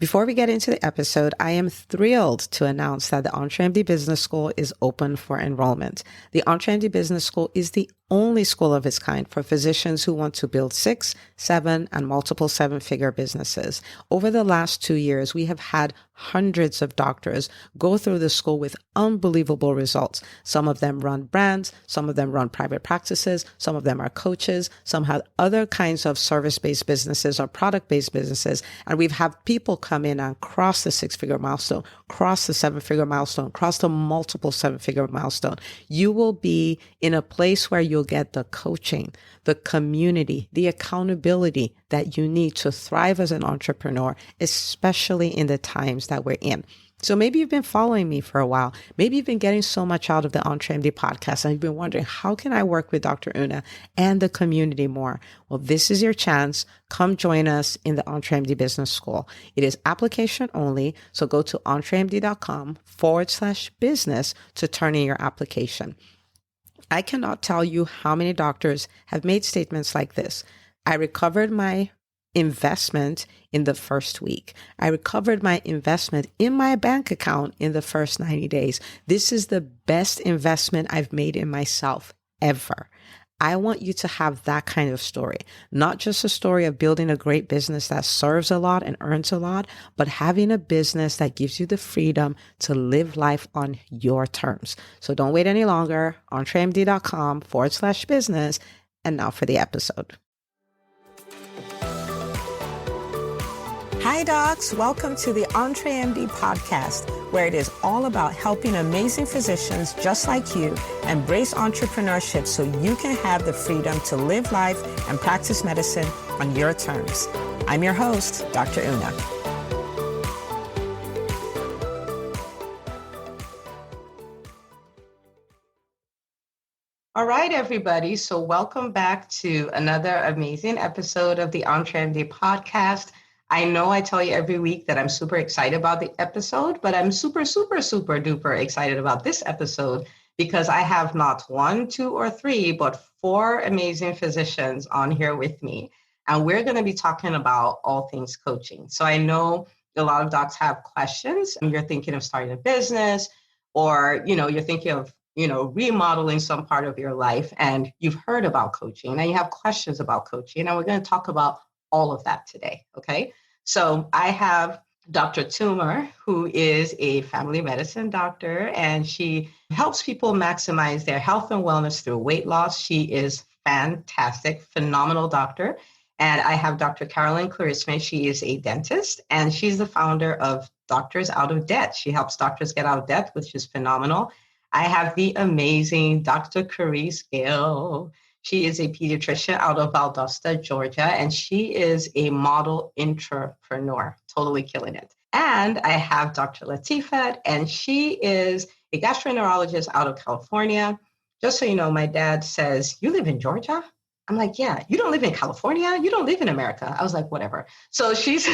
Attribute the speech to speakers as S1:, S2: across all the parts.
S1: Before we get into the episode, I am thrilled to announce that the EntreMD Business School is open for enrollment. The EntreMD Business School is the only school of its kind for physicians who want to build 6, 7, and multiple 7-figure businesses. Over the last 2 years, we have had hundreds of doctors go through the school with unbelievable results. Some of them run brands, some of them run private practices, some of them are coaches, some have other kinds of service-based businesses or product-based businesses. And we've had people come in and cross the 6-figure milestone, cross the 7-figure milestone, cross the multiple 7-figure milestone. You will be in a place where you'll get the coaching, the community, the accountability that you need to thrive as an entrepreneur, especially in the times that we're in. So maybe you've been following me for a while. Maybe you've been getting so much out of the EntreMD podcast and you've been wondering, how can I work with Dr. Una and the community more? Well, this is your chance. Come join us in the EntreMD Business School. It is application only. So go to entremd.com/business to turn in your application. I cannot tell you how many doctors have made statements like this. I recovered my investment in the first week. I recovered my investment in my bank account in the first 90 days. This is the best investment I've made in myself ever. I want you to have that kind of story, not just a story of building a great business that serves a lot and earns a lot, but having a business that gives you the freedom to live life on your terms. So don't wait any longer. entremd.com/business. And now for the episode. Hi, docs. Welcome to the EntreMD Podcast, where it is all about helping amazing physicians just like you embrace entrepreneurship so you can have the freedom to live life and practice medicine on your terms. I'm your host, Dr. Una. All right, everybody. So welcome back to another amazing episode of the EntreMD Podcast. I know I tell you every week that I'm super excited about the episode, but I'm super duper excited about this episode because I have not 1, 2, or 3, but 4 amazing physicians on here with me. And we're going to be talking about all things coaching. So I know a lot of docs have questions. You're thinking of starting a business, or, you're thinking of, remodeling some part of your life, and you've heard about coaching and you have questions about coaching. And we're going to talk about all of that today. Okay. So I have Dr. Toomer, who is a family medicine doctor, and she helps people maximize their health and wellness through weight loss. She is fantastic, phenomenal doctor. And I have Dr. Clerisme. She is a dentist, and she's the founder of Doctors Out of Debt. She helps doctors get out of debt, which is phenomenal. I have the amazing Dr. Kereese Gayle. She is a pediatrician out of Valdosta, Georgia, and she is a model entrepreneur, totally killing it. And I have Dr. Latifat, and she is a gastroenterologist out of California. Just so you know, my dad says, "You live in Georgia?" I'm like, "Yeah." "You don't live in California? You don't live in America?" I was like, whatever. So she's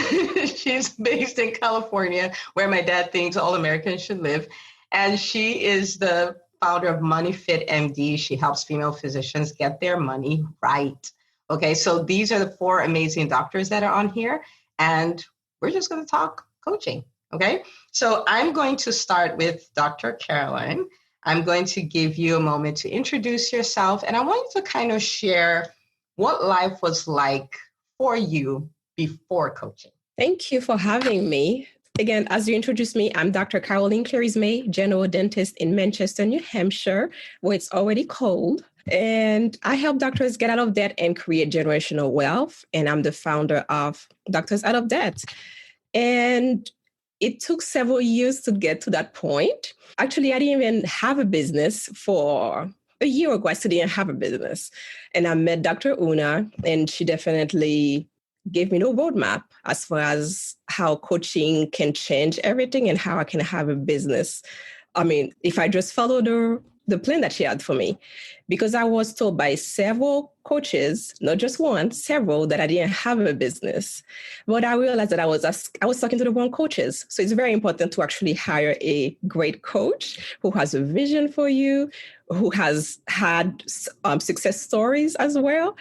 S1: she's based in California, where my dad thinks all Americans should live. And she is the founder of Money Fit MD. She helps female physicians get their money right. Okay, so these are the 4 amazing doctors that are on here, and we're just going to talk coaching. Okay, so I'm going to start with Dr. Caroline. I'm going to give you a moment to introduce yourself, and I want you to kind of share what life was like for you before coaching.
S2: Thank you for having me. Again, as you introduced me, I'm Dr. Clerisme, general dentist in Manchester, New Hampshire, where it's already cold. And I help doctors get out of debt and create generational wealth. And I'm the founder of Doctors Out of Debt. And it took several years to get to that point. Actually, I didn't even have a business for a year ago. I still didn't have a business. And I met Dr. Una, and she definitely gave me no roadmap as far as how coaching can change everything and how I can have a business. I mean, if I just follow the plan that she had for me, because I was told by several coaches, not just one, several, that I didn't have a business. But I realized that I was talking to the wrong coaches. So it's very important to actually hire a great coach who has a vision for you, who has had success stories as well,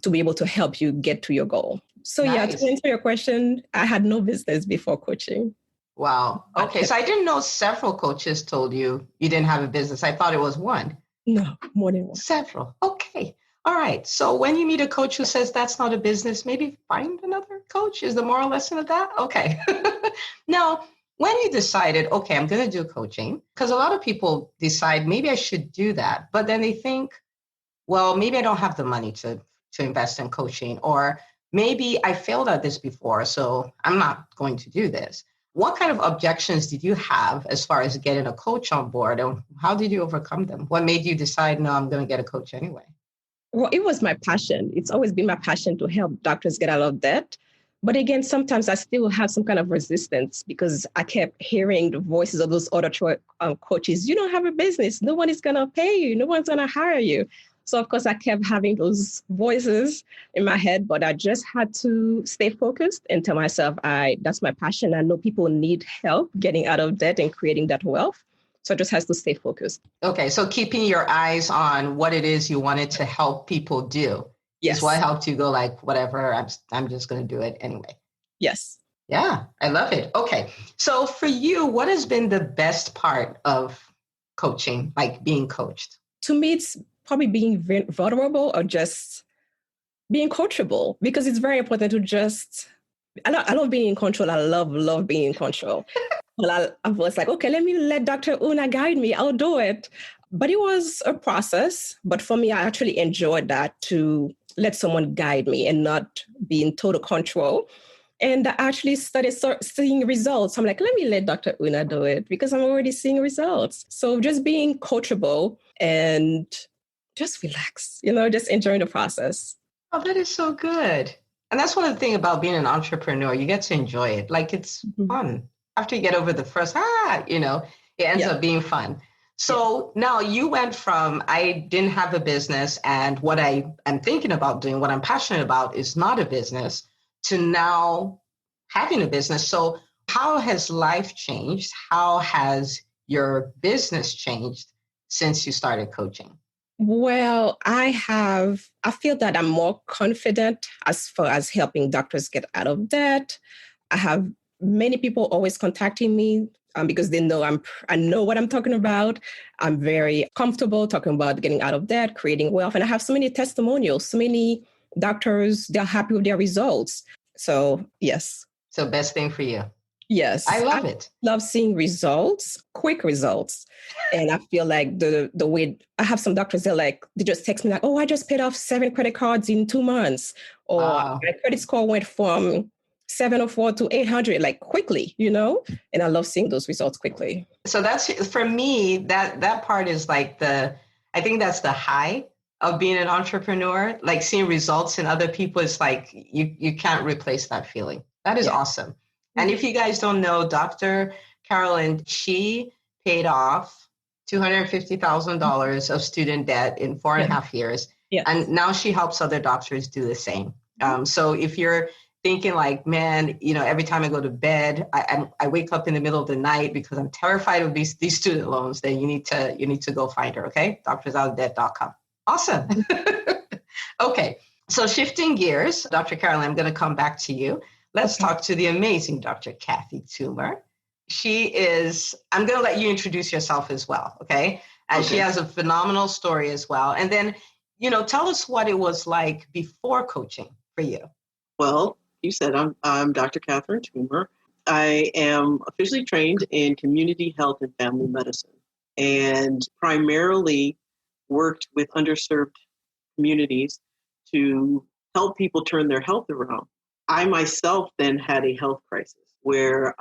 S2: to be able to help you get to your goal. So yeah, to
S1: Nice.
S2: answer your question, I had no business before coaching.
S1: Wow. Okay. So I didn't know several coaches told you didn't have a business. I thought it was one.
S2: No, more than one.
S1: Several. Okay. All right. So when you meet a coach who says that's not a business, maybe find another coach is the moral lesson of that. Okay. Now, when you decided, okay, I'm going to do coaching, because a lot of people decide maybe I should do that, but then they think, well, maybe I don't have the money to invest in coaching, or maybe I failed at this before, so I'm not going to do this. What kind of objections did you have as far as getting a coach on board, and how did you overcome them? What made you decide, no, I'm going to get a coach anyway?
S2: Well, it was my passion. It's always been my passion to help doctors get out of debt. But again, sometimes I still have some kind of resistance because I kept hearing the voices of those other coaches. You don't have a business. No one is going to pay you. No one's going to hire you. So, of course, I kept having those voices in my head, but I just had to stay focused and tell myself, that's my passion. I know people need help getting out of debt and creating that wealth. So it just has to stay focused.
S1: Okay, so keeping your eyes on what it is you wanted to help people do is what helped you go like, whatever, I'm just going to do it anyway.
S2: Yes.
S1: Yeah, I love it. Okay, so for you, what has been the best part of coaching, like being coached?
S2: To me, it's probably being vulnerable or just being coachable, because it's very important to just, I love being in control. I love being in control. Well, I was like, okay, let me let Dr. Una guide me. I'll do it. But it was a process. But for me, I actually enjoyed that, to let someone guide me and not be in total control. And I actually started seeing results. I'm like, let me let Dr. Una do it because I'm already seeing results. So just being coachable and just relax, just enjoying the process.
S1: Oh, that is so good. And that's one of the things about being an entrepreneur. You get to enjoy it. Like it's fun. After you get over the first, it ends up being fun. So now you went from, I didn't have a business and what I am thinking about doing, what I'm passionate about is not a business, to now having a business. So how has life changed? How has your business changed since you started coaching?
S2: Well, I feel that I'm more confident as far as helping doctors get out of debt. I have many people always contacting me because they know I know what I'm talking about. I'm very comfortable talking about getting out of debt, creating wealth. And I have so many testimonials, so many doctors, they're happy with their results. So, yes.
S1: So best thing for you.
S2: Yes.
S1: I love it.
S2: Love seeing results, quick results. And I feel like the way I have some doctors, they just text me like, oh, I just paid off 7 credit cards in 2 months. Or my credit score went from 704 to 800, like quickly, and I love seeing those results quickly.
S1: So that's, for me, that part is like I think that's the high of being an entrepreneur, like seeing results in other people. It's like, you can't replace that feeling. That is awesome. And if you guys don't know, Dr. Carolyn, she paid off $250,000 of student debt in 4.5 years.
S2: Yes.
S1: And now she helps other doctors do the same. So if you're thinking like, man, every time I go to bed, I wake up in the middle of the night because I'm terrified of these student loans, then you need to go find her. Okay. doctorsoutofdebt.com. Awesome. Okay. So shifting gears, Dr. Carolyn, I'm going to come back to you. Let's talk to the amazing Dr. Kathy Toomer. I'm going to let you introduce yourself as well. Okay. And she has a phenomenal story as well. And then, tell us what it was like before coaching for you.
S3: Well, you said I'm Dr. Catherine Toomer. I am officially trained in community health and family medicine, and primarily worked with underserved communities to help people turn their health around. I myself then had a health crisis where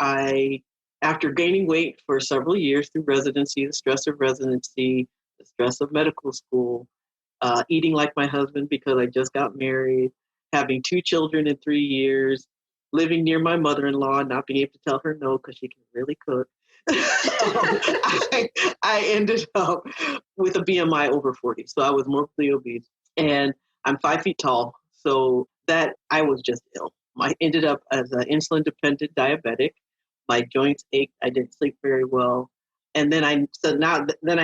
S3: after gaining weight for several years through residency, the stress of residency, the stress of medical school, eating like my husband because I just got married, having 2 children in 3 years, living near my mother-in-law, not being able to tell her no because she can really cook. I ended up with a BMI over 40. So I was morbidly obese, and I'm 5 feet tall. So that I was just ill. I ended up as an insulin-dependent diabetic. My joints ached. I didn't sleep very well. And then I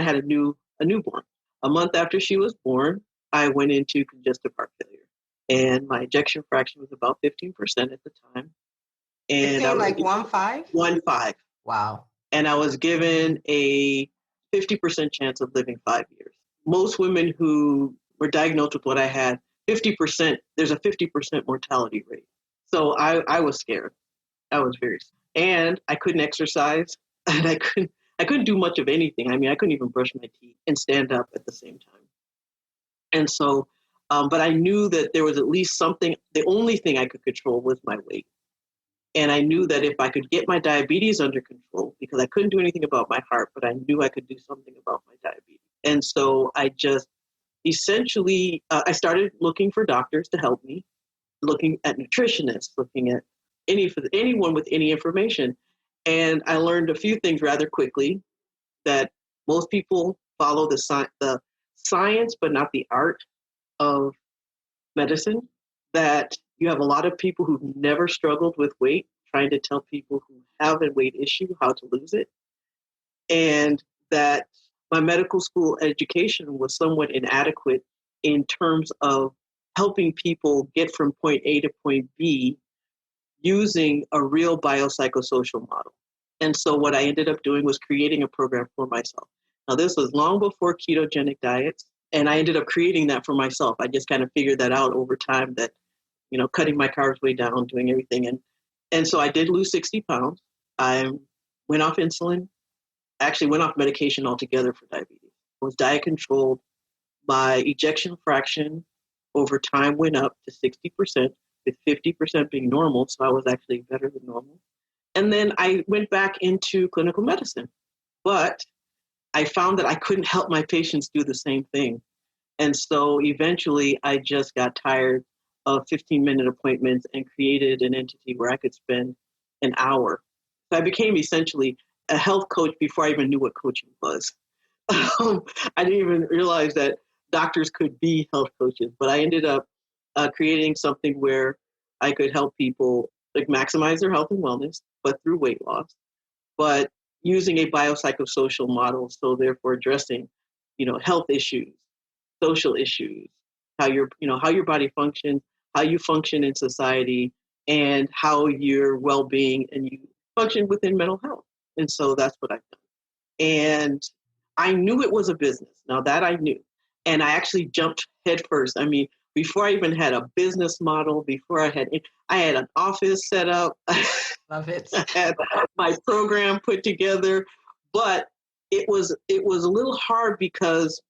S3: had a newborn. A month after she was born, I went into congestive heart failure. and my ejection fraction was about 15% at the time. And
S1: 15, like 1.5?
S3: 1.5.
S1: Wow.
S3: And I was given a 50% chance of living 5 years. Most women who were diagnosed with what I had, 50%, there's a 50% mortality rate. So I was scared. I was very scared. And I couldn't exercise, and I couldn't do much of anything. I mean, I couldn't even brush my teeth and stand up at the same time. And so, but I knew that there was at least something, the only thing I could control was my weight. And I knew that if I could get my diabetes under control, because I couldn't do anything about my heart, but I knew I could do something about my diabetes. And so I just essentially, I started looking for doctors to help me, looking at nutritionists, looking at anyone with any information. And I learned a few things rather quickly, that most people follow the science, but not the art of medicine, that you have a lot of people who've never struggled with weight trying to tell people who have a weight issue how to lose it. And that my medical school education was somewhat inadequate in terms of helping people get from point A to point B using a real biopsychosocial model. And so what I ended up doing was creating a program for myself. Now, this was long before ketogenic diets, and I ended up creating that for myself. I just kind of figured that out over time, that, you know, cutting my carbs way down, doing everything. And so I did lose 60 pounds. I went off insulin, actually went off medication altogether for diabetes. I was diet controlled. My ejection fraction over time went up to 60%, with 50% being normal. So I was actually better than normal. And then I went back into clinical medicine, but I found that I couldn't help my patients do the same thing. And so eventually I just got tired of 15-minute appointments and created an entity where I could spend an hour. So I became essentially a health coach before I even knew what coaching was. I didn't even realize that doctors could be health coaches, but I ended up creating something where I could help people like maximize their health and wellness, but through weight loss, but using a biopsychosocial model. So therefore addressing, you know, health issues, social issues, how your body functions, how you function in society, and how your well-being and you function within mental health. And so that's what I've done. And I knew it was a business. Now that I knew. And I actually jumped headfirst. I mean, before I even had a business model, before I had an office set up.
S1: Love it.
S3: I had my program put together, but it was a little hard because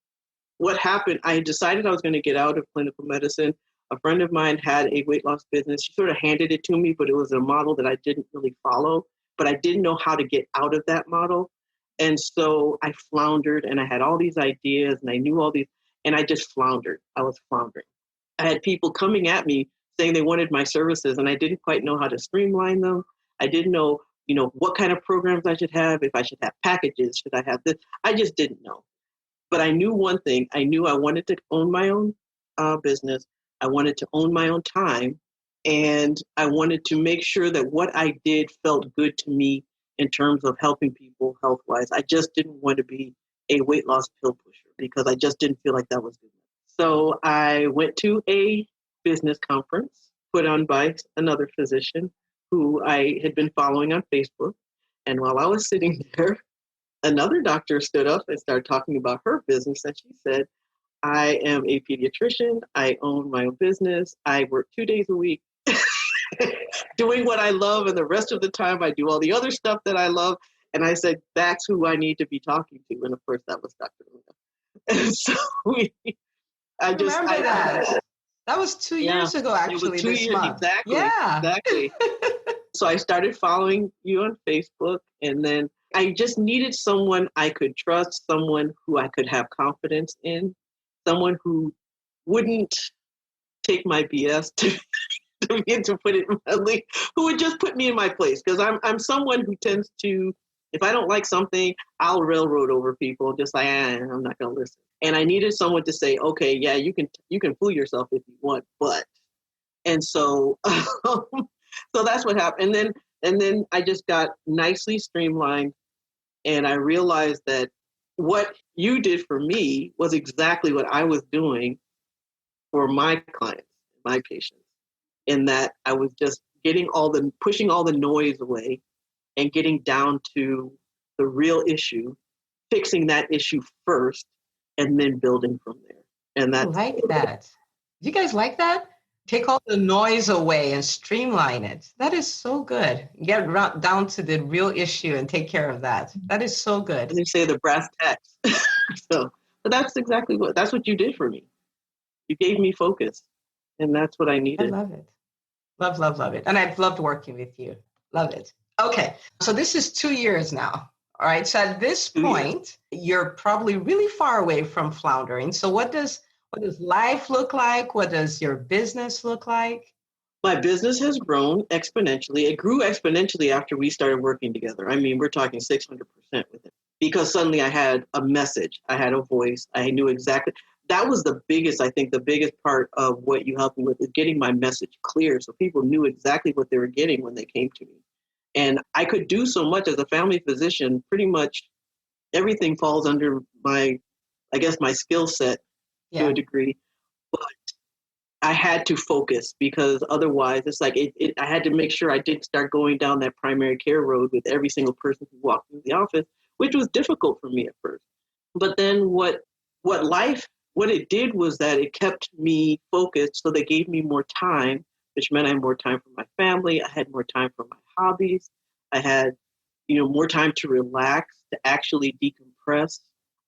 S3: what happened, I decided I was going to get out of clinical medicine. A friend of mine had a weight loss business. She sort of handed it to me, but it was a model that I didn't really follow, but I didn't know how to get out of that model. And so I floundered, and I had all these ideas, and I knew all these, and I just floundered. I was floundering. I had people coming at me saying they wanted my services, and I didn't quite know how to streamline them. I didn't know, what kind of programs I should have, if I should have packages, should I have this? I just didn't know. But I knew one thing. I knew I wanted to own my own business. I wanted to own my own time. And I wanted to make sure that what I did felt good to me in terms of helping people health-wise. I just didn't want to be a weight loss pill pusher because I just didn't feel like that was good. So I went to a business conference put on by another physician who I had been following on Facebook. And while I was sitting there, another doctor stood up and started talking about her business. And she said, I am a pediatrician. I own my own business. I work 2 days a week doing what I love. And the rest of the time, I do all the other stuff that I love. And I said, that's who I need to be talking to. And of course, that was Dr. Luna. And so I
S1: remember that. That was 2 years ago, actually.
S3: It was 2
S1: this
S3: years,
S1: month.
S3: exactly.
S1: Yeah.
S3: Exactly. So I started following you on Facebook, and then I just needed someone I could trust, someone who I could have confidence in, someone who wouldn't take my BS to put it mildly, who would just put me in my place. Because I'm someone who tends to, if I don't like something, I'll railroad over people, just like, I'm not going to listen. And I needed someone to say, okay, yeah, you can fool yourself if you want, but. And so, so that's what happened. And then I just got nicely streamlined, and I realized that what you did for me was exactly what I was doing for my clients. my patients, in that I was just pushing all the noise away and getting down to the real issue, fixing that issue first, and then building from there. And
S1: I like that. Do you guys like that? Take all the noise away and streamline it. That is so good. Get down to the real issue and take care of that. That is so good.
S3: And they say the brass tacks. But that's exactly that's what you did for me. You gave me focus, and that's what I needed.
S1: I love it. Love, love, love it. And I've loved working with you. Love it. Okay. So this is 2 years now. All right. So at this point, you're probably really far away from floundering. So what does life look like? What does your business look like?
S3: My business has grown exponentially. It grew exponentially after we started working together. I mean, we're talking 600% with it, because suddenly I had a message. I had a voice. I knew exactly. That was the biggest part of what you helped me with, is getting my message clear, so people knew exactly what they were getting when they came to me. And I could do so much as a family physician. Pretty much everything falls under my skill set to a degree. But I had to focus, because otherwise it's like I had to make sure I didn't start going down that primary care road with every single person who walked through the office, which was difficult for me at first. But then what it did was that it kept me focused, so they gave me more time, which meant I had more time for my family. I had more time for my hobbies. I had, more time to relax, to actually decompress.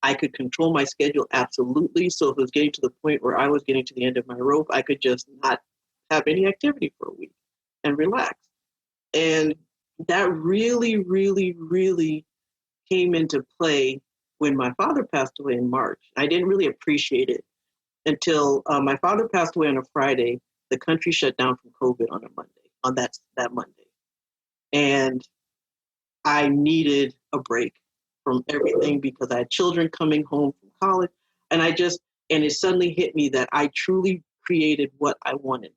S3: I could control my schedule absolutely. So if it was getting to the point where I was getting to the end of my rope, I could just not have any activity for a week and relax. And that really, really, really came into play when my father passed away in March. I didn't really appreciate it until my father passed away on a Friday. The country shut down from COVID on a Monday, on that Monday. And I needed a break from everything, because I had children coming home from college. And it suddenly hit me that I truly created what I wanted.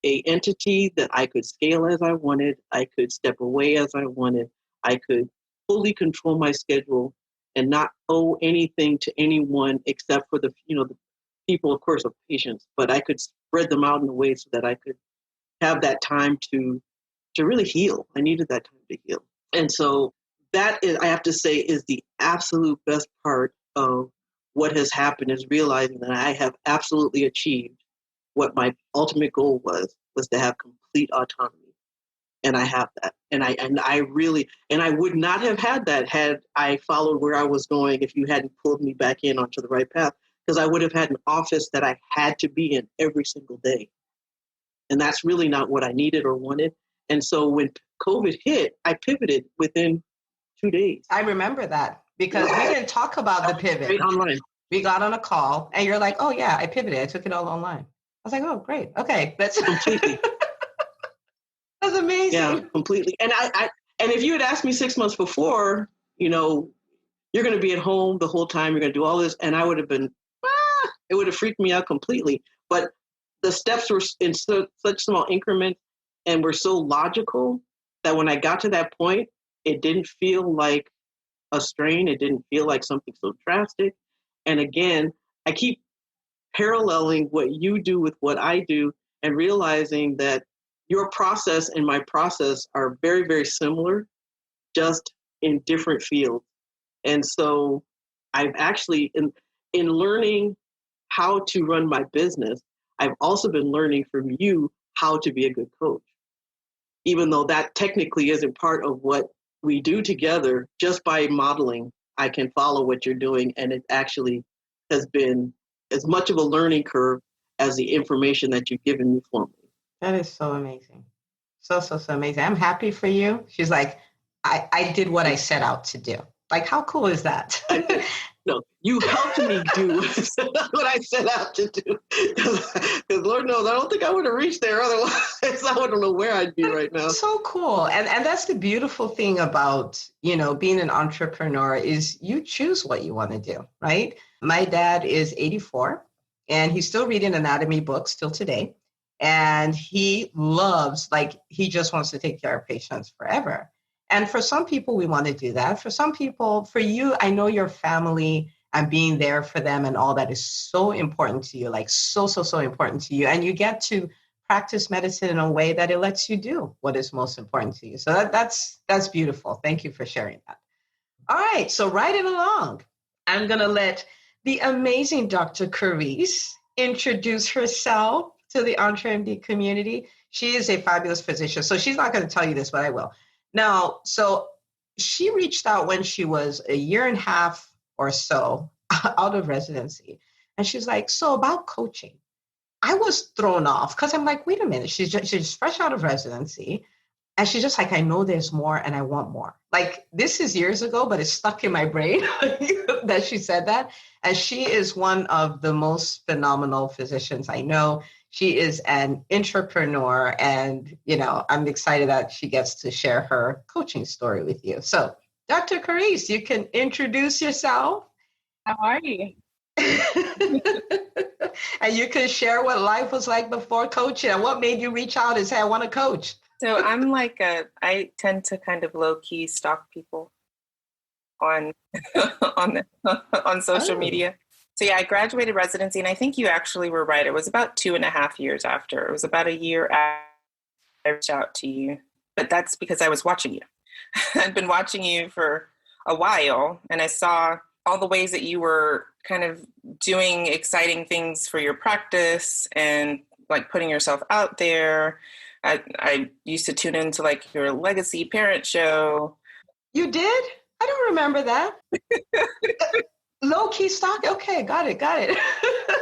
S3: A entity that I could scale as I wanted. I could step away as I wanted. I could fully control my schedule and not owe anything to anyone except for the people, of course, of patients. But I could spread them out in a way so that I could have that time to really heal. I needed that time to heal. And so that is, I have to say, is the absolute best part of what has happened, is realizing that I have absolutely achieved what my ultimate goal was to have complete autonomy. And I have that. And I would not have had that had I followed where I was going, if you hadn't pulled me back in onto the right path, because I would have had an office that I had to be in every single day. And that's really not what I needed or wanted. And so when COVID hit, I pivoted within 2 days.
S1: I remember that, because we didn't talk about the pivot.
S3: Straight online.
S1: We got on a call and you're like, oh yeah, I pivoted. I took it all online. I was like, oh, great. Okay. That's
S3: completely.
S1: That's amazing.
S3: Yeah, completely. And and if you had asked me 6 months before, you're going to be at home the whole time, you're going to do all this, and I would have been, it would have freaked me out completely. But the steps were in such small increments and were so logical that when I got to that point, it didn't feel like a strain. It didn't feel like something so drastic. And again, I keep paralleling what you do with what I do, and realizing that your process and my process are very, very similar, just in different fields. And so I've actually, in learning how to run my business, I've also been learning from you how to be a good coach. Even though that technically isn't part of what we do together, just by modeling, I can follow what you're doing. And it actually has been as much of a learning curve as the information that you've given me for me.
S1: That is so amazing. So amazing. I'm happy for you. She's like, I did what I set out to do. Like, how cool is that?
S3: No, you helped me do what I set out to do. Because Lord knows, I don't think I would have reached there otherwise. I don't know where I'd be right now.
S1: So cool. And that's the beautiful thing about, being an entrepreneur, is you choose what you want to do, right? My dad is 84 and he's still reading anatomy books till today. And he loves, he just wants to take care of patients forever. And for some people, we want to do that. For some people, for you, I know your family and being there for them and all that is so important to you, like so important to you. And you get to practice medicine in a way that it lets you do what is most important to you. So that's beautiful. Thank you for sharing that. All right, so right it along. I'm going to let the amazing Dr. Kereese introduce herself to the EntreMD community. She is a fabulous physician. So she's not going to tell you this, but I will. Now, so she reached out when she was a year and a half or so out of residency. And she's like, so about coaching. I was thrown off because I'm like, wait a minute, she's just fresh out of residency. And she's just like, I know there's more and I want more. Like, this is years ago, but it's stuck in my brain that she said that. And she is one of the most phenomenal physicians I know. She is an entrepreneur. And, I'm excited that she gets to share her coaching story with you. So, Dr. Kereese, you can introduce yourself.
S4: How are you?
S1: And you can share what life was like before coaching and what made you reach out and say, I want to coach.
S4: So I'm I tend to kind of low key stalk people on on social media. So yeah, I graduated residency, and I think you actually were right. It was about 2.5 years after. It was about a year after I reached out to you, but that's because I was watching you. I'd been watching you for a while, and I saw all the ways that you were kind of doing exciting things for your practice and like putting yourself out there. I used to tune into like your legacy parent show.
S1: You did? I don't remember that. Low key stock. Okay, got it.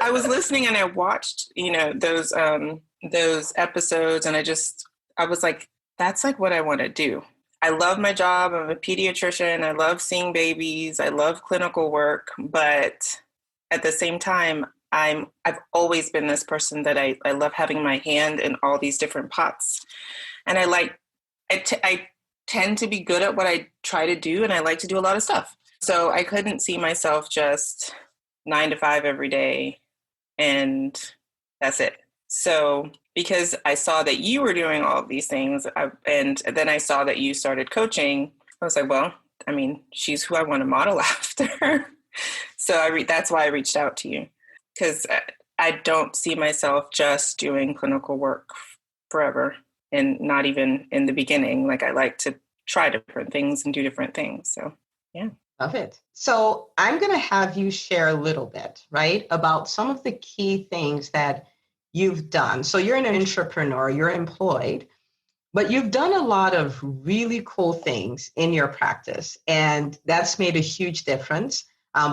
S4: I was listening and I watched, those episodes, and I was like, that's like what I want to do. I love my job. I'm a pediatrician. I love seeing babies. I love clinical work, but at the same time, I've always been this person that I love having my hand in all these different pots. And I tend to be good at what I try to do, and I like to do a lot of stuff. So I couldn't see myself just 9 to 5 every day and that's it. So because I saw that you were doing all of these things, and then I saw that you started coaching, I was like, well, she's who I want to model after. So that's why I reached out to you. Because I don't see myself just doing clinical work forever, and not even in the beginning. Like, I like to try different things and do different things. So, yeah.
S1: Love it. So I'm going to have you share a little bit, right, about some of the key things that you've done. So you're an entrepreneur, you're employed, but you've done a lot of really cool things in your practice. And that's made a huge difference.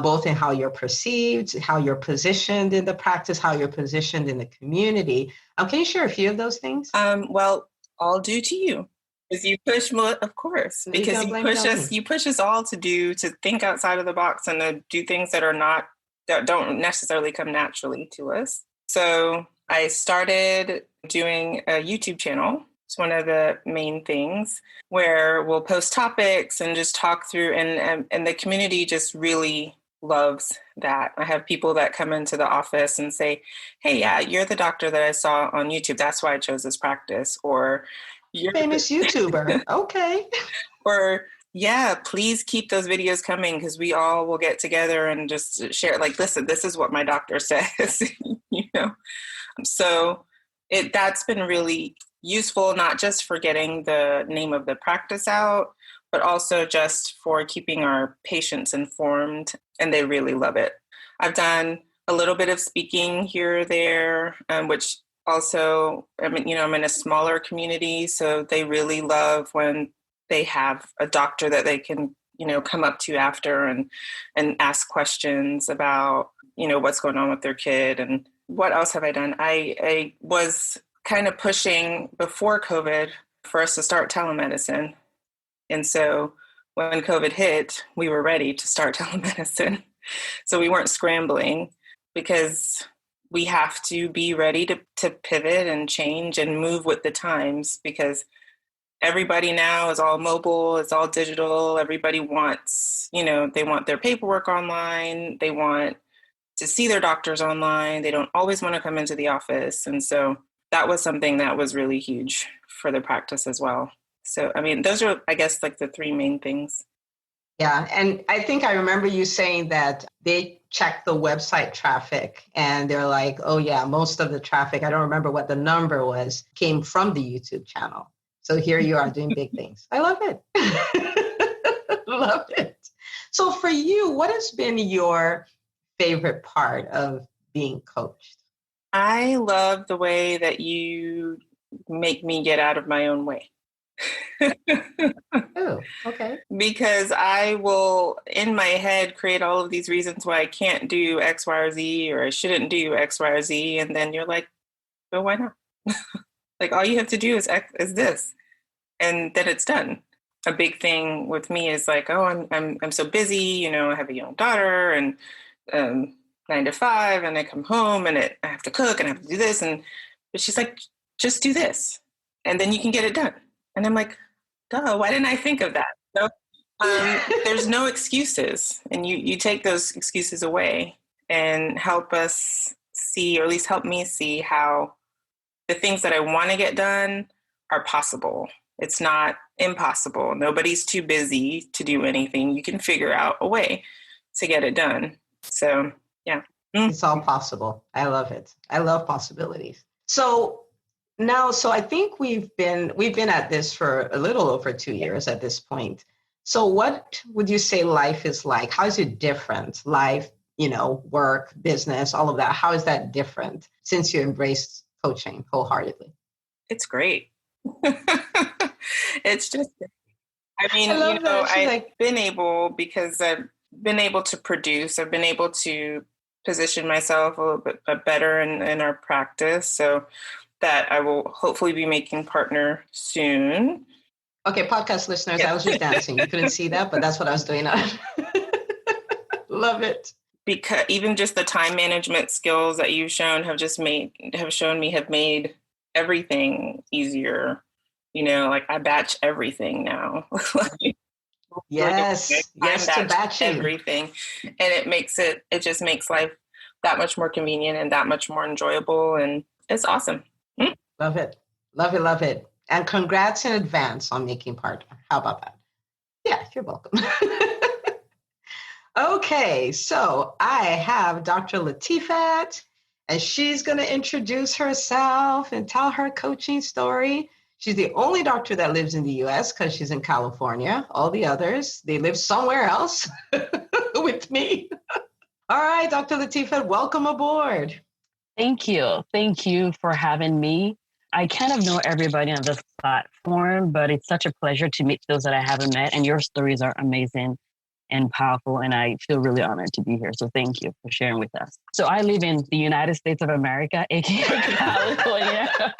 S1: Both in how you're perceived, how you're positioned in the practice, how you're positioned in the community. Can you share a few of those things?
S4: Well, all due to you, because you push more, of course, because you push us all to think outside of the box and to do things that don't necessarily come naturally to us. So I started doing a YouTube channel. It's one of the main things where we'll post topics and just talk through, and the community just really loves that. I have people that come into the office and say, hey, yeah, you're the doctor that I saw on YouTube. That's why I chose this practice. Or
S1: you're famous YouTuber. Okay.
S4: Or yeah, please keep those videos coming, because we all will get together and just share, like, listen, this is what my doctor says, So that's been really useful, not just for getting the name of the practice out, but also just for keeping our patients informed, and they really love it. I've done a little bit of speaking here or there, which also, I'm in a smaller community, so they really love when they have a doctor that they can, come up to after and ask questions about, what's going on with their kid. And what else have I done? I was kind of pushing before COVID for us to start telemedicine. And so when COVID hit, we were ready to start telemedicine. So we weren't scrambling, because we have to be ready to pivot and change and move with the times, because everybody now is all mobile, it's all digital. Everybody wants, they want their paperwork online. They want to see their doctors online. They don't always want to come into the office. And so that was something that was really huge for the practice as well. So, those are, I guess, like the 3 main things.
S1: Yeah. And I think I remember you saying that they check the website traffic and they're like, oh, yeah, most of the traffic, I don't remember what the number was, came from the YouTube channel. So here you are doing big things. I love it. Love it. So for you, what has been your favorite part of being coached?
S4: I love the way that you make me get out of my own way.
S1: Oh, okay.
S4: Because I will, in my head, create all of these reasons why I can't do X, Y, or Z, or I shouldn't do X, Y, or Z. And then you're like, well, why not? Like, all you have to do is this. And then it's done. A big thing with me is like, oh, I'm so busy, you know, I have a young daughter and 9 to 5, and I come home and I have to cook and I have to do this. But she's like, just do this. And then you can get it done. And I'm like, duh, why didn't I think of that? So there's no excuses. And you take those excuses away and help us see, or at least help me see, how the things that I want to get done are possible. It's not impossible. Nobody's too busy to do anything. You can figure out a way to get it done. So, yeah.
S1: It's all possible. I love it. I love possibilities. So I think we've been at this for a little over 2 years at this point. So what would you say life is like? How is it different? Life, work, business, all of that. How is that different since you embraced coaching wholeheartedly?
S4: It's great. It's just, I mean, I've been able, because I've been able to produce, I've been able to position myself a little bit better in our practice, so that I will hopefully be making partner soon.
S1: Okay, podcast listeners, yeah. I was just dancing. You couldn't see that, but that's what I was doing. Love it.
S4: Because even just the time management skills that you've shown have made everything easier. Like I batch everything now.
S1: Yes to batching
S4: everything, and it just makes life that much more convenient and that much more enjoyable, and it's awesome.
S1: Love it. And congrats in advance on making partner. How about that? Yeah, you're welcome. Okay, so I have Dr. Latifat, and she's going to introduce herself and tell her coaching story. She's the only doctor that lives in the U.S. because she's in California. All the others, they live somewhere else with me. All right, Dr. Latifat, welcome aboard.
S5: Thank you. Thank you for having me. I kind of know everybody on this platform, but it's such a pleasure to meet those that I haven't met. And your stories are amazing and powerful. And I feel really honored to be here. So thank you for sharing with us. So I live in the United States of America, aka California.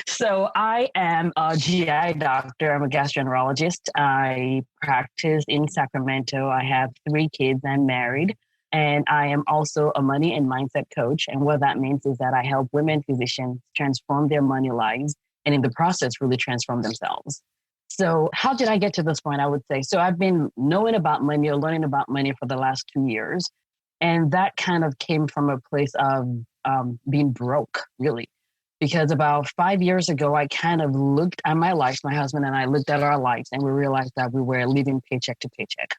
S5: So I am a GI doctor. I'm a gastroenterologist. I practice in Sacramento. I have 3 kids. I'm married. And I am also a money and mindset coach. And what that means is that I help women physicians transform their money lives and in the process really transform themselves. So how did I get to this point? I would say, so I've been knowing about money or learning about money for the last 2 years. And that kind of came from a place of being broke, really. Because about 5 years ago, I kind of looked at my life, my husband and I looked at our lives, and we realized that we were living paycheck to paycheck.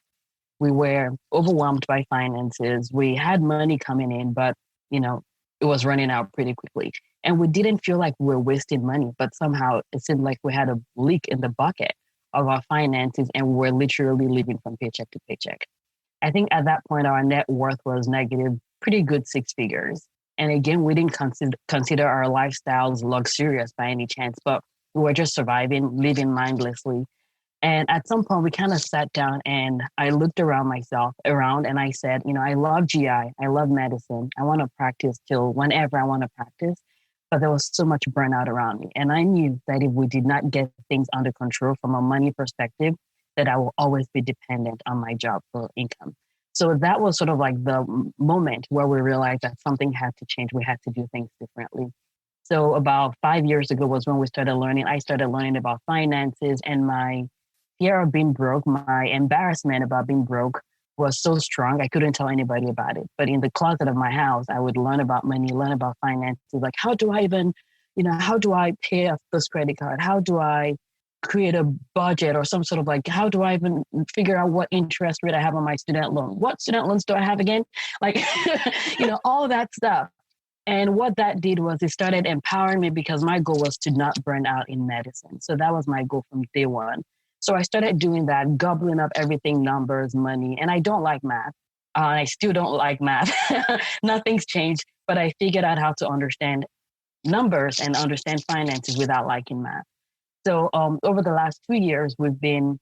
S5: We were overwhelmed by finances. We had money coming in, but, it was running out pretty quickly. And we didn't feel like we were wasting money, but somehow it seemed like we had a leak in the bucket of our finances, and we were literally living from paycheck to paycheck. I think at that point, our net worth was negative, pretty good 6 figures. And again, we didn't consider our lifestyles luxurious by any chance, but we were just surviving, living mindlessly. And at some point, we kind of sat down and I looked around and I said, I love GI, I love medicine. I want to practice till whenever I want to practice. But there was so much burnout around me. And I knew that if we did not get things under control from a money perspective, that I will always be dependent on my job for income. So that was sort of like the moment where we realized that something had to change. We had to do things differently. So about 5 years ago was when I started learning about finances, and my fear of being broke, my embarrassment about being broke was so strong, I couldn't tell anybody about it. But in the closet of my house, I would learn about money, learn about finances. Like, how do I even, how do I pay off this credit card? How do I create a budget or some sort of like, how do I even figure out what interest rate I have on my student loan? What student loans do I have again? Like, all of that stuff. And what that did was it started empowering me because my goal was to not burn out in medicine. So that was my goal from day one. So I started doing that, gobbling up everything, numbers, money, and I don't like math. I still don't like math. Nothing's changed, but I figured out how to understand numbers and understand finances without liking math. So over the last 2 years, we've been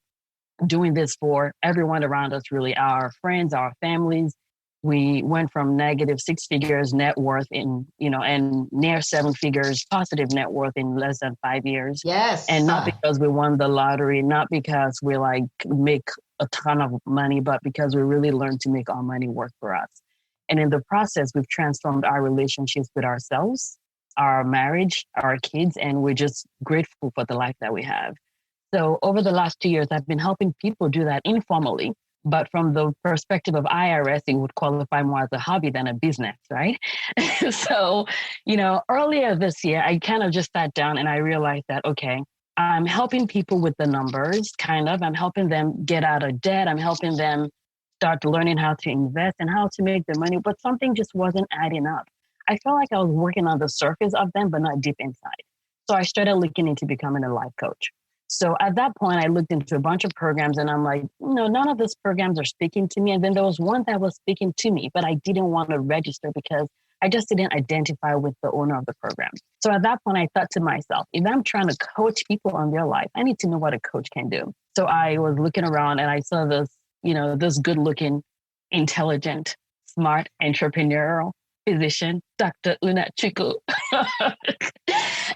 S5: doing this for everyone around us, really, our friends, our families. We went from negative 6 figures net worth and near 7 figures positive net worth in less than 5 years.
S1: Yes.
S5: And not because we won the lottery, not because we make a ton of money, but because we really learned to make our money work for us. And in the process, we've transformed our relationships with ourselves, our marriage, our kids, and we're just grateful for the life that we have. So over the last 2 years, I've been helping people do that informally. But from the perspective of IRS, it would qualify more as a hobby than a business, right? So, earlier this year, I kind of just sat down and I realized that, okay, I'm helping people with the numbers, kind of. I'm helping them get out of debt. I'm helping them start learning how to invest and how to make their money. But something just wasn't adding up. I felt like I was working on the surface of them, but not deep inside. So I started looking into becoming a life coach. So at that point, I looked into a bunch of programs and I'm like, no, none of these programs are speaking to me. And then there was one that was speaking to me, but I didn't want to register because I just didn't identify with the owner of the program. So at that point, I thought to myself, if I'm trying to coach people on their life, I need to know what a coach can do. So I was looking around and I saw this, this good looking, intelligent, smart, entrepreneurial physician, Dr. Una Chiku.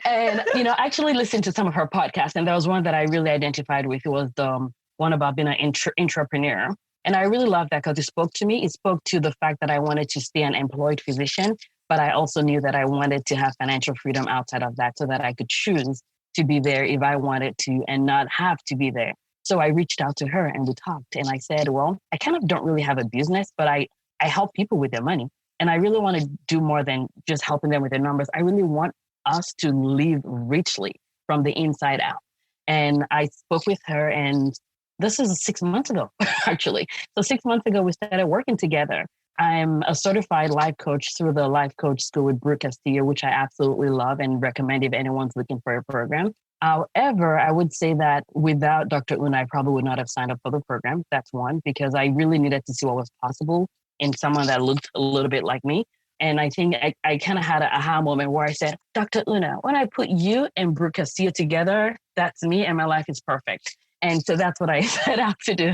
S5: And, I actually listened to some of her podcasts, and there was one that I really identified with. It was the one about being an entrepreneur. And I really loved that because it spoke to me. It spoke to the fact that I wanted to stay an employed physician, but I also knew that I wanted to have financial freedom outside of that so that I could choose to be there if I wanted to and not have to be there. So I reached out to her and we talked. And I said, well, I kind of don't really have a business, but I help people with their money. And I really want to do more than just helping them with their numbers. I really want us to live richly from the inside out. And I spoke with her, and this is 6 months ago, actually. So 6 months ago, we started working together. I'm a certified life coach through the Life Coach School with Brooke Castillo, which I absolutely love and recommend if anyone's looking for a program. However, I would say that without Dr. Una, I probably would not have signed up for the program. That's one, because I really needed to see what was possible in someone that looked a little bit like me. And I think I kind of had an aha moment where I said, Dr. Una, when I put you and Brooke Castillo together, that's me and my life is perfect. And so that's what I set out to do,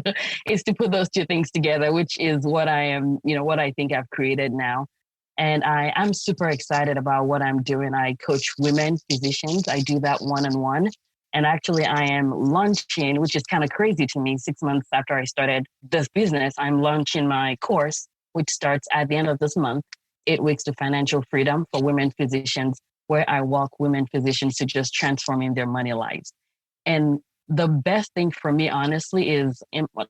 S5: is to put those two things together, which is what I am, what I think I've created now. And I'm super excited about what I'm doing. I coach women physicians. I do that one-on-one. And actually I am launching, which is kind of crazy to me, 6 months after I started this business, I'm launching my course, which starts at the end of this month, 8 Weeks to Financial Freedom for Women Physicians, where I walk women physicians to just transforming their money lives. And the best thing for me, honestly, is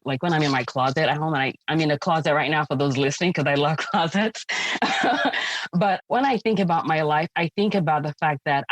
S5: like when I'm in my closet at home, and I'm in a closet right now for those listening, because I love closets. But when I think about my life, I think about the fact that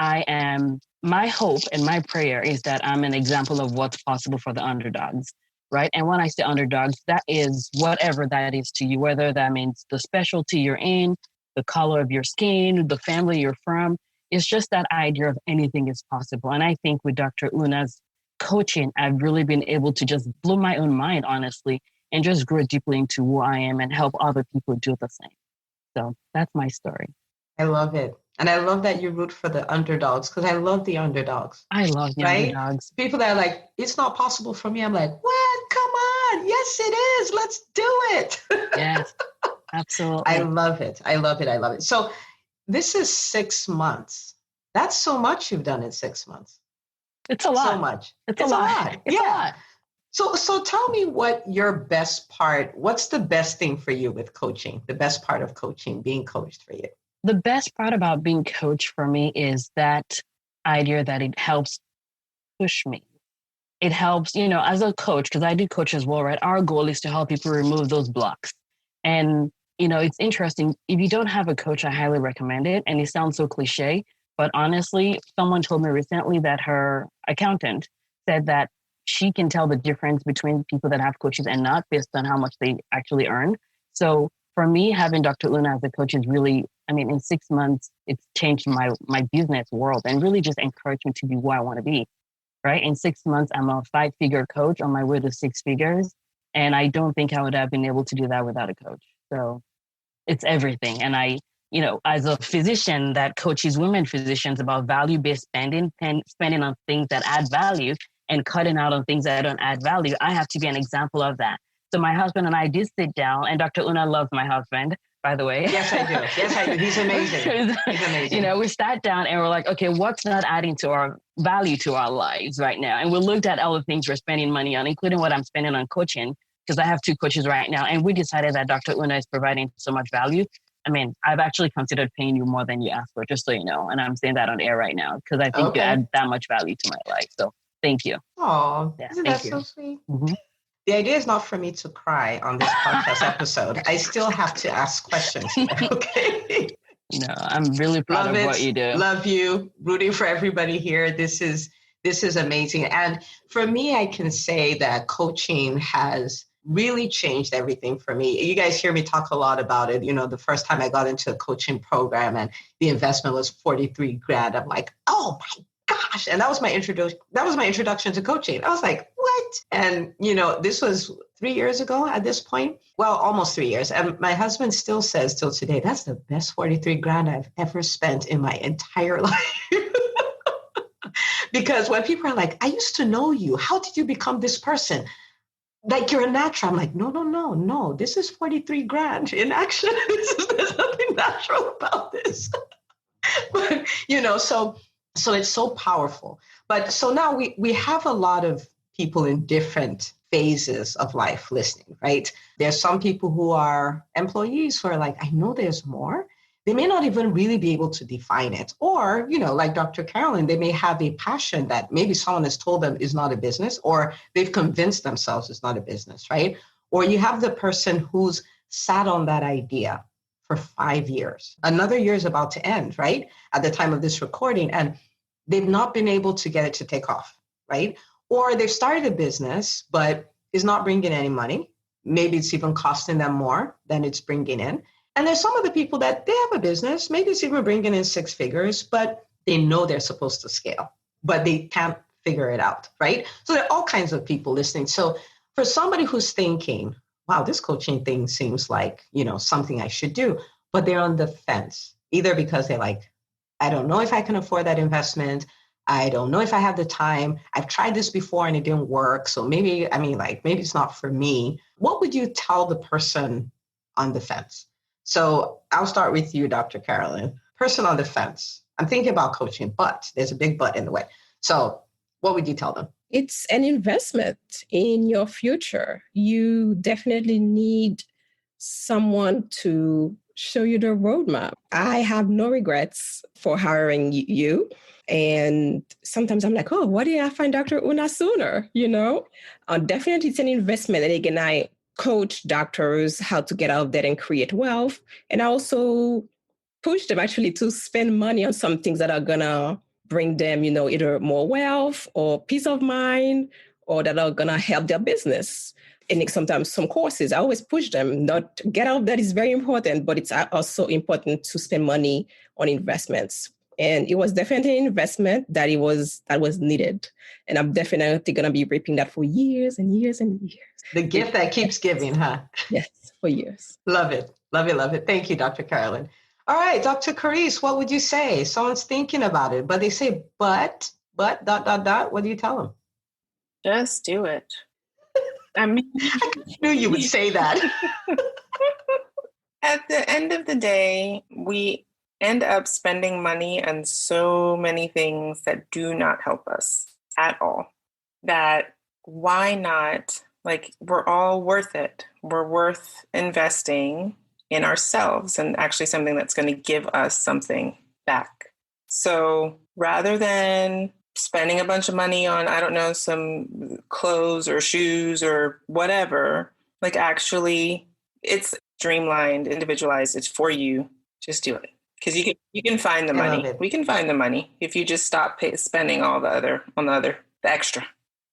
S5: my hope and my prayer is that I'm an example of what's possible for the underdogs. Right. And when I say underdogs, that is whatever that is to you, whether that means the specialty you're in, the color of your skin, the family you're from. It's just that idea of anything is possible. And I think with Dr. Una's coaching, I've really been able to just blow my own mind, honestly, and just grow deeply into who I am and help other people do the same. So that's my story.
S1: I love it. And I love that you root for the underdogs, because I love the underdogs.
S5: I love the underdogs.
S1: People that are like, it's not possible for me. I'm like, what? Come on. Yes, it is. Let's do it.
S5: Yes, absolutely.
S1: I love it. I love it. I love it. So this is 6 months. That's so much you've done in 6 months.
S5: It's a lot.
S1: So much.
S5: It's a lot. It's a lot.
S1: So tell me what's the best thing for you with coaching, the best part of coaching, being coached for you?
S5: The best part about being coached for me is that idea that it helps push me. It helps, as a coach, because I do coach as well, right? Our goal is to help people remove those blocks. And, it's interesting. If you don't have a coach, I highly recommend it. And it sounds so cliche, but honestly, someone told me recently that her accountant said that she can tell the difference between people that have coaches and not based on how much they actually earn. So for me, having Dr. Una as a coach is really, I mean, in 6 months, it's changed my business world and really just encouraged me to be who I want to be, right? In 6 months, I'm a 5-figure coach on my way to 6 figures. And I don't think I would have been able to do that without a coach. So it's everything. And I, as a physician that coaches women physicians about value-based spending and spending on things that add value and cutting out on things that don't add value, I have to be an example of that. So my husband and I did sit down, and Dr. Una loves my husband, by the way.
S1: Yes, I do. Yes, I do. He's amazing. He's amazing.
S5: We sat down and we're like, okay, what's not adding to our value to our lives right now? And we looked at all the things we're spending money on, including what I'm spending on coaching, because I have 2 coaches right now. And we decided that Dr. Una is providing so much value. I mean, I've actually considered paying you more than you asked for, just so you know. And I'm saying that on air right now, because I think you add that much value to my life. So thank you.
S1: Oh, yeah, isn't that so sweet? Mm-hmm. The idea is not for me to cry on this podcast episode. I still have to ask questions. Okay.
S5: No, I'm really proud of what you do.
S1: Love you. Rooting for everybody here. This is amazing. And for me, I can say that coaching has really changed everything for me. You guys hear me talk a lot about it. The first time I got into a coaching program and the investment was $43,000. I'm like, oh my gosh. And that was my introduction to coaching. I was like, what? And, this was 3 years ago at this point. Well, almost 3 years. And my husband still says till today, that's the best $43,000 I've ever spent in my entire life. Because when people are like, I used to know you. How did you become this person? Like you're a natural. I'm like, no. This is $43,000 in action. There's nothing natural about this. But, so it's so powerful. But so now we have a lot of people in different phases of life listening, right? There's some people who are employees who are like, I know there's more. They may not even really be able to define it. Or, like Dr. Carolyn, they may have a passion that maybe someone has told them is not a business, or they've convinced themselves it's not a business, right? Or you have the person who's sat on that idea for 5 years. Another year is about to end, right? At the time of this recording, and they've not been able to get it to take off, right? Or they've started a business, but is not bringing any money. Maybe it's even costing them more than it's bringing in. And there's some of the people that they have a business, maybe it's even bringing in 6 figures, but they know they're supposed to scale, but they can't figure it out, right? So there are all kinds of people listening. So for somebody who's thinking, wow, this coaching thing seems like, something I should do, but they're on the fence, either because they're like, I don't know if I can afford that investment. I don't know if I have the time. I've tried this before and it didn't work. So maybe it's not for me. What would you tell the person on the fence? So I'll start with you, Dr. Carolyn. Person on the fence. I'm thinking about coaching, but there's a big but in the way. So what would you tell them?
S2: It's an investment in your future. You definitely need someone to show you the roadmap. I have no regrets for hiring you. And sometimes I'm like, oh, why didn't I find Dr. Una sooner? Definitely it's an investment. And again, I coach doctors how to get out of debt and create wealth. And I also push them actually to spend money on some things that are going to bring them, either more wealth or peace of mind, or that are going to help their business. And sometimes some courses, I always push them, not get out of debt is very important, but it's also important to spend money on investments. And it was definitely an investment that was needed. And I'm definitely going to be reaping that for years and years and years.
S1: The gift that keeps giving, huh?
S2: Yes, for years.
S1: Love it. Love it. Love it. Thank you, Dr. Carolyn. All right, Dr. Kereese, what would you say? Someone's thinking about it, but they say, but, ... What do you tell them?
S4: Just do it. I mean,
S1: I knew you would say that.
S4: At the end of the day, we end up spending money on so many things that do not help us at all. That why not? We're all worth it. We're worth investing in ourselves and actually something that's going to give us something back. So rather than spending a bunch of money on, I don't know, some clothes or shoes or whatever, actually it's streamlined, individualized. It's for you. Just do it. Because you can find the money. We can find the money if you just stop spending all the extra.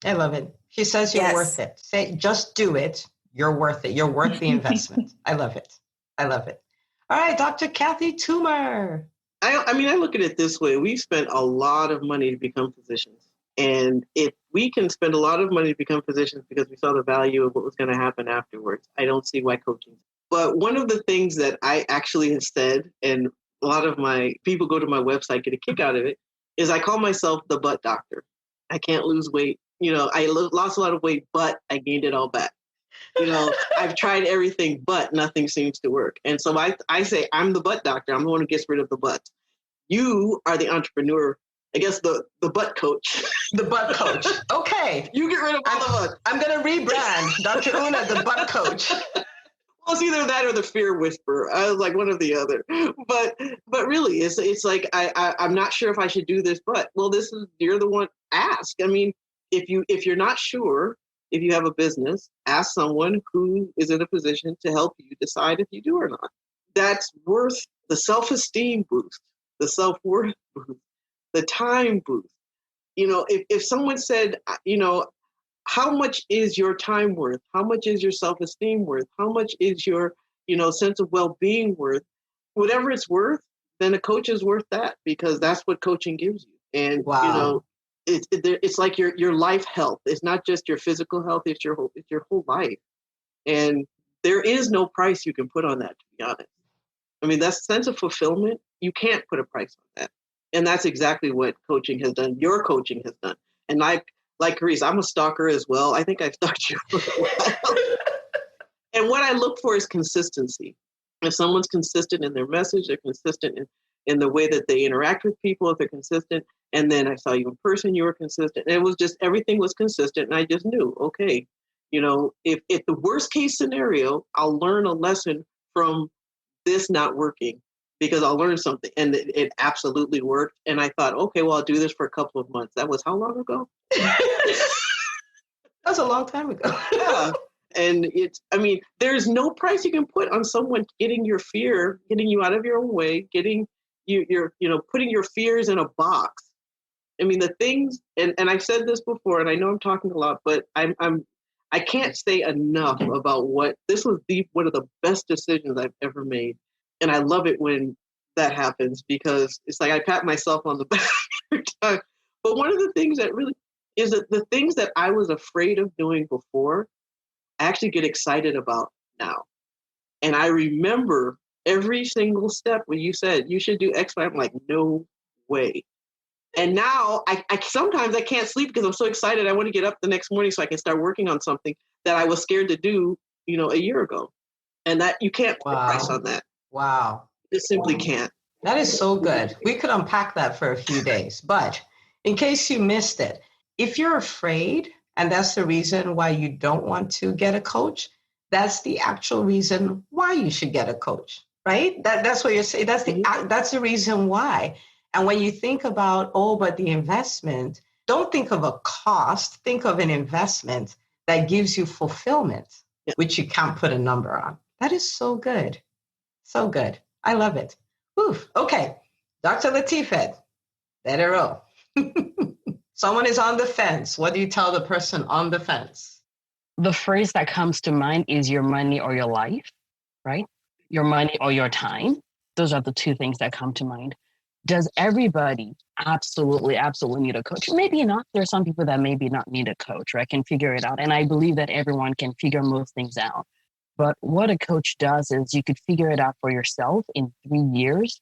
S1: I love it. She says you're worth it. Say, just do it. You're worth it. You're worth the investment. I love it. I love it. All right, Dr. Kathy Toomer.
S3: I mean, I look at it this way. We've spent a lot of money to become physicians. And if we can spend a lot of money to become physicians because we saw the value of what was going to happen afterwards, I don't see why coaching. But one of the things that I actually have said, and a lot of my people go to my website, get a kick out of it, is I call myself the butt doctor. I can't lose weight. I lost a lot of weight, but I gained it all back. I've tried everything, but nothing seems to work. And so I say, I'm the butt doctor. I'm the one who gets rid of the butts. You are the entrepreneur. I guess the butt coach.
S1: The butt coach. Okay.
S3: You get rid of all the butts.
S1: I'm going to rebrand Dr. Una, the butt coach.
S3: Well, it's either that or the fear whisperer. I was like one or the other. But really, it's like I'm not sure if I should do this, but you're the one. Ask. I mean, if you're not sure, if you have a business, ask someone who is in a position to help you decide if you do or not. That's worth the self-esteem boost, the self-worth boost, the time boost. If someone said, how much is your time worth? How much is your self-esteem worth? How much is your, sense of well-being worth? Whatever it's worth, then a coach is worth that, because that's what coaching gives you. And,
S1: wow.
S3: It's like your life health. It's not just your physical health. It's your whole life. And there is no price you can put on that, to be honest. I mean, that sense of fulfillment, you can't put a price on that. And that's exactly what coaching has done. Your coaching has done. And like Kereese, I'm a stalker as well. I think I've stalked you for a while. And what I look for is consistency. If someone's consistent in their message, they're consistent in the way that they interact with people, if they're consistent. And then I saw you in person, you were consistent. And it was just, everything was consistent. And I just knew, okay, if the worst case scenario, I'll learn a lesson from this not working, because I'll learn something. And it absolutely worked. And I thought, okay, well, I'll do this for a couple of months. That was how long ago?
S1: That was a long time ago.
S3: Yeah. And there's no price you can put on someone getting your fear, getting you out of your own way, getting putting your fears in a box. I mean, the things, and I've said this before, and I know I'm talking a lot, but I can't say enough about this was one of the best decisions I've ever made. And I love it when that happens, because it's like I pat myself on the back every time. But one of the things that really is that the things that I was afraid of doing before, I actually get excited about now. And I remember every single step when you said you should do X, Y, I'm like, no way. And now I sometimes I can't sleep because I'm so excited. I want to get up the next morning so I can start working on something that I was scared to do, a year ago. And that you can't put a price on that.
S1: Wow.
S3: You simply can't.
S1: That is so good. We could unpack that for a few days, but in case you missed it, if you're afraid, and that's the reason why you don't want to get a coach, that's the actual reason why you should get a coach, right? That's what you're saying. That's the reason why. And when you think about, but the investment, don't think of a cost, think of an investment that gives you fulfillment, which you can't put a number on. That is so good. So good. I love it. Oof. Okay. Dr. Latifat, let it roll. Someone is on the fence. What do you tell the person on the fence?
S5: The phrase that comes to mind is your money or your life, right? Your money or your time. Those are the two things that come to mind. Does everybody absolutely need a coach? Maybe not. There are some people that maybe not need a coach, right? Can figure it out. And I believe that everyone can figure most things out. But what a coach does is you could figure it out for yourself in 3 years,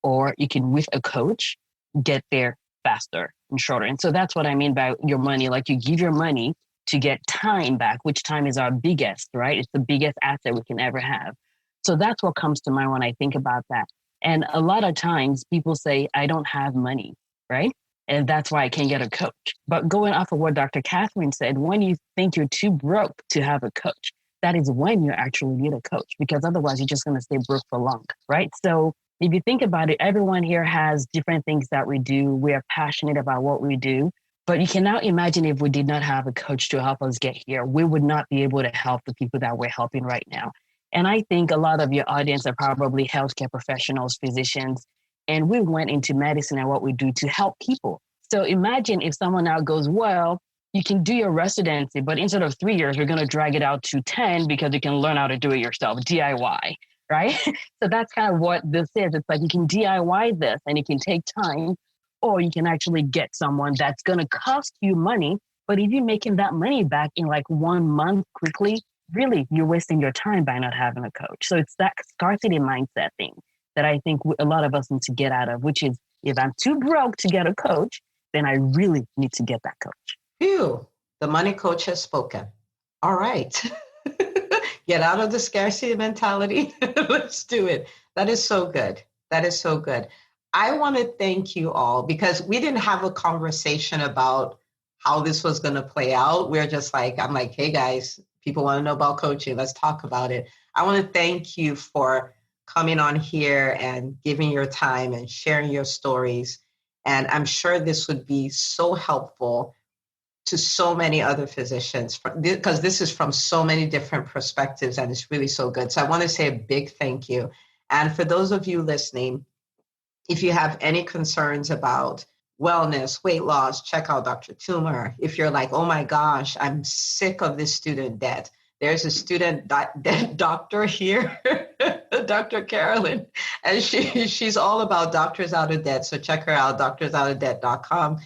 S5: or you can, with a coach, get there faster and shorter. And so that's what I mean by your money. Like, you give your money to get time back, which time is our biggest, right? It's the biggest asset we can ever have. So that's what comes to mind when I think about that. And a lot of times people say, I don't have money, right? And that's why I can't get a coach. But going off of what Dr. Catherine said, when you think you're too broke to have a coach, that is when you actually need a coach, because otherwise you're just going to stay broke for long, right? So if you think about it, everyone here has different things that we do. We are passionate about what we do. But you can now imagine if we did not have a coach to help us get here, we would not be able to help the people that we're helping right now. And I think a lot of your audience are probably healthcare professionals, physicians, and we went into medicine and what we do to help people. So imagine if someone now goes, well, you can do your residency, but instead of 3 years, we're going to drag it out to 10 because you can learn how to do it yourself, DIY, right? So that's kind of what this is. It's like you can DIY this and it can take time, or you can actually get someone that's going to cost you money. But if you're making that money back in like 1 month quickly, really, you're wasting your time by not having a coach. So it's that scarcity mindset thing that I think a lot of us need to get out of, which is if I'm too broke to get a coach, then I really need to get that coach.
S1: Phew, the money coach has spoken. All right. Get out of the scarcity mentality. Let's do it. That is so good. That is so good. I want to thank you all because we didn't have a conversation about how this was going to play out. We're just like, I'm like, hey guys, people want to know about coaching. Let's talk about it. I want to thank you for coming on here and giving your time and sharing your stories. And I'm sure this would be so helpful to so many other physicians because this is from so many different perspectives and it's really so good. So I want to say a big thank you. And for those of you listening, if you have any concerns about wellness, weight loss, check out Dr. Toomer. If you're like, oh my gosh, I'm sick of this student debt. There's a student debt doctor here, Dr. Carolyn, and she's all about doctors out of debt. So check her out, doctorsoutofdebt.com.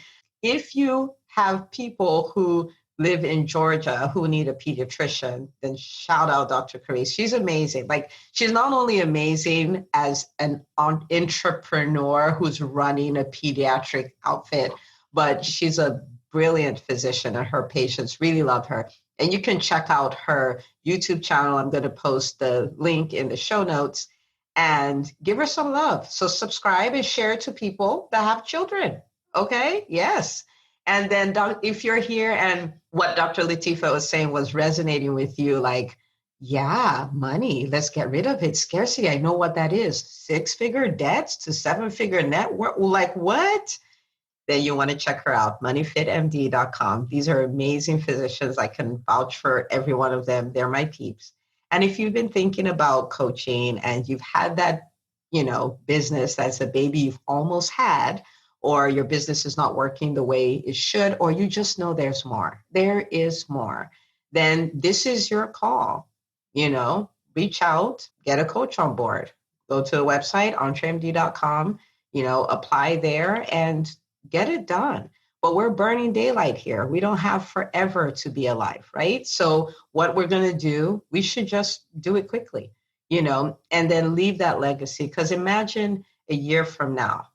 S1: If you have people who live in Georgia who need a pediatrician, then shout out Dr. Kereese. She's amazing. Like, she's not only amazing as an entrepreneur who's running a pediatric outfit, but she's a brilliant physician and her patients really love her. And you can check out her YouTube channel. I'm going to post the link in the show notes and give her some love. So subscribe and share it to people that have children. Okay? Yes. And then if you're here and what Dr. Latifa was saying was resonating with you, like, yeah, money, let's get rid of it. Scarcity, I know what that is. 6-figure debts to 7-figure net worth. Like, what? Then you want to check her out, moneyfitmd.com. These are amazing physicians. I can vouch for every one of them. They're my peeps. And if you've been thinking about coaching and you've had that, business that's a baby you've almost had, or your business is not working the way it should, or you just know there's more, there is more, then this is your call. Reach out, get a coach on board, go to the website, EntreMD.com, apply there and get it done. But we're burning daylight here. We don't have forever to be alive, right? So what we're going to do, we should just do it quickly, and then leave that legacy. Because imagine a year from now,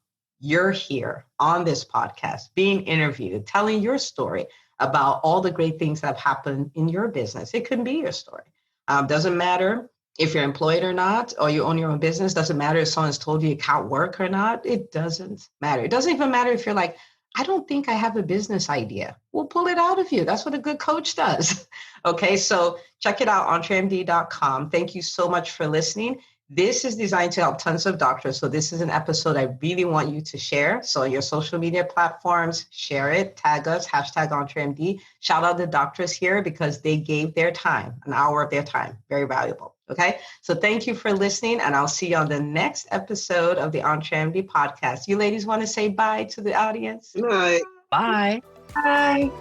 S1: you're here on this podcast, being interviewed, telling your story about all the great things that have happened in your business. It could be your story. Doesn't matter if you're employed or not, or you own your own business. Doesn't matter if someone's told you can't work or not. It doesn't matter. It doesn't even matter if you're like, I don't think I have a business idea. We'll pull it out of you. That's what a good coach does. Okay, so check it out, EntreMD.com. Thank you so much for listening. This is designed to help tons of doctors. So this is an episode I really want you to share. So on your social media platforms, share it, tag us, #EntreMD. Shout out the doctors here because they gave their time, an hour of their time. Very valuable. Okay. So thank you for listening. And I'll see you on the next episode of the EntreMD podcast. You ladies want to say bye to the audience?
S3: Bye.
S5: Bye.
S1: Bye.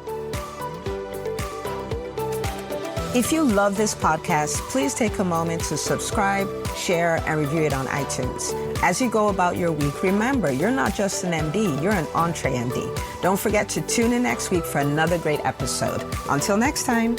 S6: If you love this podcast, please take a moment to subscribe, share, and review it on iTunes. As you go about your week, remember, you're not just an MD, you're an EntreMD. Don't forget to tune in next week for another great episode. Until next time.